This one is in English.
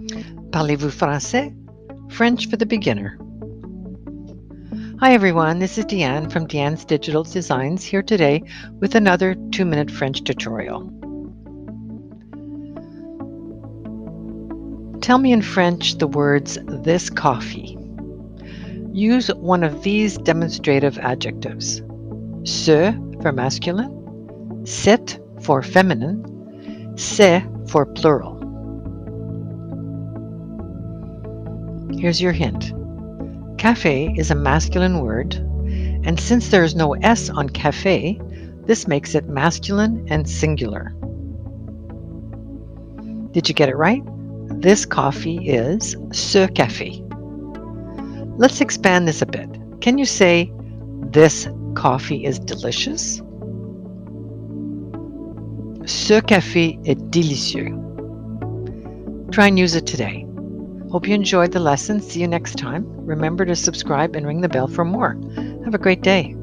Parlez-vous français? French for the beginner. Hi everyone, this is Deanne from Deanne's Digital Designs here today with another 2-minute French tutorial. Tell me in French the words this coffee. Use one of these demonstrative adjectives. Ce for masculine, cet for feminine, c'est for plural. Here's your hint. Café is a masculine word, and since there is no S on café, this makes it masculine and singular. Did you get it right? This coffee is ce café. Let's expand this a bit. Can you say, this coffee is delicious? Ce café est délicieux. Try and use it today. Hope you enjoyed the lesson. See you next time. Remember to subscribe and ring the bell for more. Have a great day.